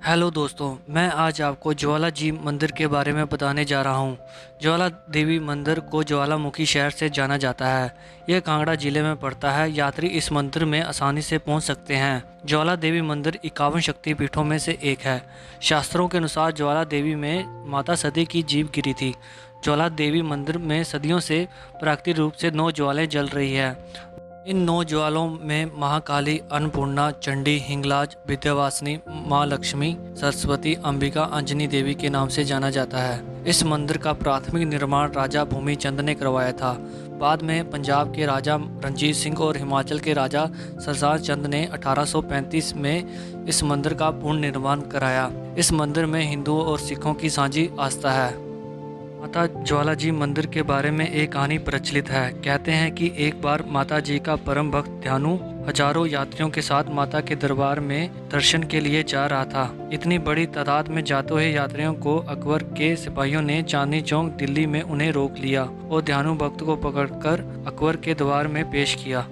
Hello दोस्तों, मैं आज आपको ज्वाला जी मंदिर के बारे में बताने जा रहा हूँ। ज्वाला देवी मंदिर को ज्वालामुखी शहर से जाना जाता है। यह कांगड़ा जिले में पड़ता है। यात्री इस मंदिर में आसानी से पहुँच सकते हैं। ज्वाला देवी मंदिर 51 शक्तिपीठों में से एक है। शास्त्रों के अनुसार ज्वाला देवी में माता सती की जीभ गिरी थी। ज्वाला देवी मंदिर में सदियों से प्राकृतिक रूप से 9 ज्वालाएं जल रही है। इन 9 ज्वालाओं में महाकाली, अन्नपूर्णा, चंडी, हिंगलाज, विद्यावासिनी, माँ लक्ष्मी, सरस्वती, अंबिका, अंजनी देवी के नाम से जाना जाता है। इस मंदिर का प्राथमिक निर्माण राजा भूमिचंद ने करवाया था। बाद में पंजाब के राजा रणजीत सिंह और हिमाचल के राजा सरदार चंद ने 1835 में इस मंदिर का पूर्ण निर्माण कराया। इस मंदिर में हिंदुओं और सिखों की साझी आस्था है। माता ज्वाला जी मंदिर के बारे में एक कहानी प्रचलित है। कहते हैं कि एक बार माता जी का परम भक्त ध्यानु हजारों यात्रियों के साथ माता के दरबार में दर्शन के लिए जा रहा था। इतनी बड़ी तादाद में जाते हुए यात्रियों को अकबर के सिपाहियों ने चांदनी चौक दिल्ली में उन्हें रोक लिया और ध्यानु भक्त को पकड़कर अकबर के दरबार में पेश किया।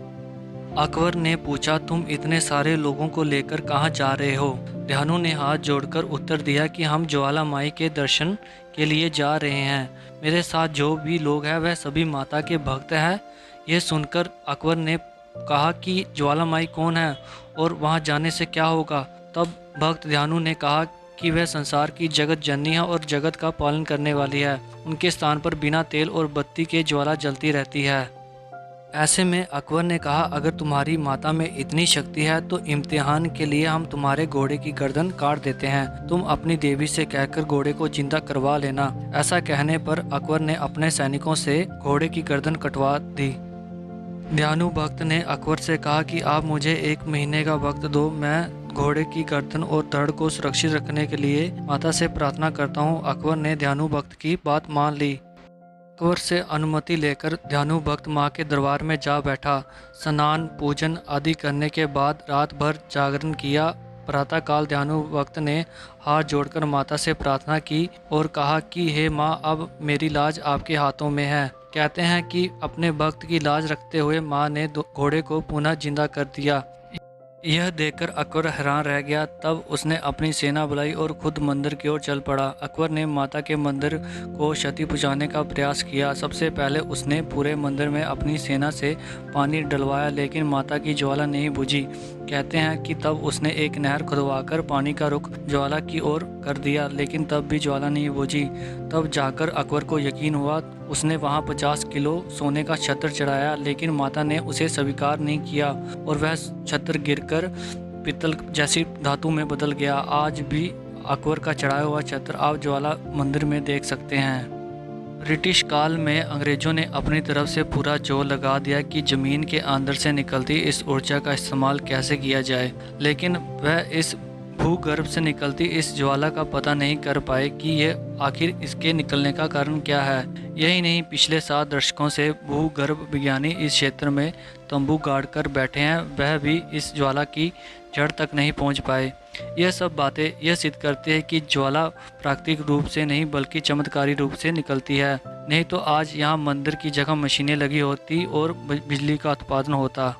अकबर ने पूछा, तुम इतने सारे लोगों को लेकर कहाँ जा रहे हो? ध्यानु ने हाथ जोड़कर उत्तर दिया कि हम ज्वाला माई के दर्शन के लिए जा रहे हैं। मेरे साथ जो भी लोग हैं वह सभी माता के भक्त हैं। यह सुनकर अकबर ने कहा कि ज्वाला माई कौन है और वहां जाने से क्या होगा? तब भक्त ध्यानु ने कहा कि वह संसार की जगत जननी है और जगत का पालन करने वाली है। उनके स्थान पर बिना तेल और बत्ती के ज्वाला जलती रहती है। ऐसे में अकबर ने कहा, अगर तुम्हारी माता में इतनी शक्ति है तो इम्तिहान के लिए हम तुम्हारे घोड़े की गर्दन काट देते हैं। तुम अपनी देवी से कहकर घोड़े को जिंदा करवा लेना। ऐसा कहने पर अकबर ने अपने सैनिकों से घोड़े की गर्दन कटवा दी। ध्यानु भक्त ने अकबर से कहा कि आप मुझे 1 महीने का वक्त दो, मैं घोड़े की गर्दन और धड़ को सुरक्षित रखने के लिए माता से प्रार्थना करता हूँ। अकबर ने ध्यानु भक्त की बात मान ली। अकबर से अनुमति लेकर ध्यानु भक्त माँ के दरबार में जा बैठा। स्नान पूजन आदि करने के बाद रात भर जागरण किया। प्रातःकाल ध्यानु भक्त ने हाथ जोड़कर माता से प्रार्थना की और कहा कि हे माँ, अब मेरी लाज आपके हाथों में है। कहते हैं कि अपने भक्त की लाज रखते हुए माँ ने घोड़े को पुनः जिंदा कर दिया। यह देखकर अकबर हैरान रह गया। तब उसने अपनी सेना बुलाई और खुद मंदिर की ओर चल पड़ा। अकबर ने माता के मंदिर को क्षति पहुंचाने का प्रयास किया। सबसे पहले उसने पूरे मंदिर में अपनी सेना से पानी डलवाया, लेकिन माता की ज्वाला नहीं बुझी। कहते हैं कि तब उसने एक नहर खुदवाकर पानी का रुख ज्वाला की ओर कर दिया, लेकिन तब भी ज्वाला नहीं बुझी। तब जाकर अकबर को यकीन हुआ। उसने वहां 50 किलो सोने का छत्र चढ़ाया, लेकिन माता ने उसे स्वीकार नहीं किया और वह छत्र गिरकर पित्तल जैसी धातु में बदल गया। आज भी अकबर का चढ़ाया हुआ छत्र आप ज्वाला मंदिर में देख सकते हैं। ब्रिटिश काल में अंग्रेजों ने अपनी तरफ से पूरा जोर लगा दिया कि ज़मीन के अंदर से निकलती इस ऊर्जा का इस्तेमाल कैसे किया जाए, लेकिन वह इस भूगर्भ से निकलती इस ज्वाला का पता नहीं कर पाए कि यह आखिर इसके निकलने का कारण क्या है। यही नहीं, पिछले 7 दशकों से भूगर्भ विज्ञानी इस क्षेत्र में तंबू गाड़ कर बैठे हैं, वह भी इस ज्वाला की जड़ तक नहीं पहुंच पाए। यह सब बातें यह सिद्ध करती है कि ज्वाला प्राकृतिक रूप से नहीं बल्कि चमत्कारी रूप से निकलती है। नहीं तो आज यहाँ मंदिर की जगह मशीनें लगी होती और बिजली का उत्पादन होता।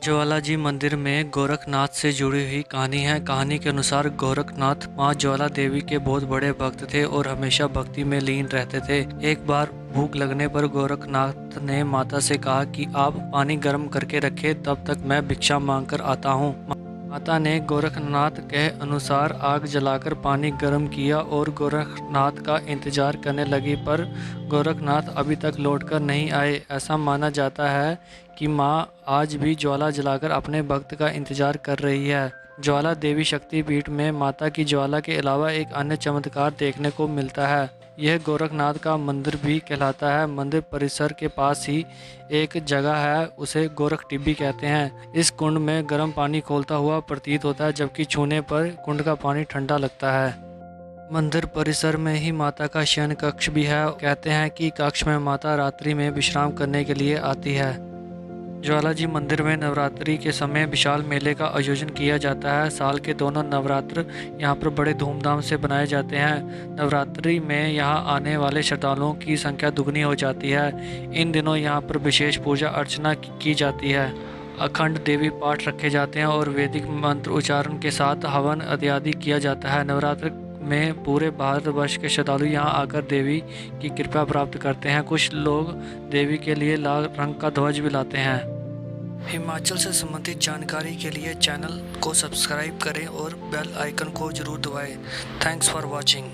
ज्वाला जी मंदिर में गोरखनाथ से जुड़ी हुई कहानी है। कहानी के अनुसार गोरखनाथ माँ ज्वाला देवी के बहुत बड़े भक्त थे और हमेशा भक्ति में लीन रहते थे। एक बार भूख लगने पर गोरखनाथ ने माता से कहा कि आप पानी गर्म करके रखें, तब तक मैं भिक्षा मांगकर आता हूँ। माता ने गोरखनाथ के अनुसार आग जलाकर पानी गर्म किया और गोरखनाथ का इंतजार करने लगी, पर गोरखनाथ अभी तक लौटकर नहीं आए। ऐसा माना जाता है कि माँ आज भी ज्वाला जलाकर अपने भक्त का इंतजार कर रही है। ज्वाला देवी शक्तिपीठ में माता की ज्वाला के अलावा एक अन्य चमत्कार देखने को मिलता है। यह गोरखनाथ का मंदिर भी कहलाता है। मंदिर परिसर के पास ही एक जगह है, उसे गोरख टिब्बी कहते हैं। इस कुंड में गर्म पानी खौलता हुआ प्रतीत होता है, जबकि छूने पर कुंड का पानी ठंडा लगता है। मंदिर परिसर में ही माता का शयन कक्ष भी है। कहते हैं कि कक्ष में माता रात्रि में विश्राम करने के लिए आती है। ज्वाला जी मंदिर में नवरात्रि के समय विशाल मेले का आयोजन किया जाता है। साल के दोनों नवरात्र यहाँ पर बड़े धूमधाम से बनाए जाते हैं। नवरात्रि में यहाँ आने वाले श्रद्धालुओं की संख्या दुगनी हो जाती है। इन दिनों यहाँ पर विशेष पूजा अर्चना की जाती है। अखंड देवी पाठ रखे जाते हैं और वैदिक मंत्र उच्चारण के साथ हवन इत्यादि किया जाता है। नवरात्र में पूरे भारतवर्ष के श्रद्धालु यहाँ आकर देवी की कृपा प्राप्त करते हैं। कुछ लोग देवी के लिए लाल रंग का ध्वज भी लाते हैं। हिमाचल से संबंधित जानकारी के लिए चैनल को सब्सक्राइब करें और बेल आइकन को जरूर दबाएं। Thanks for watching.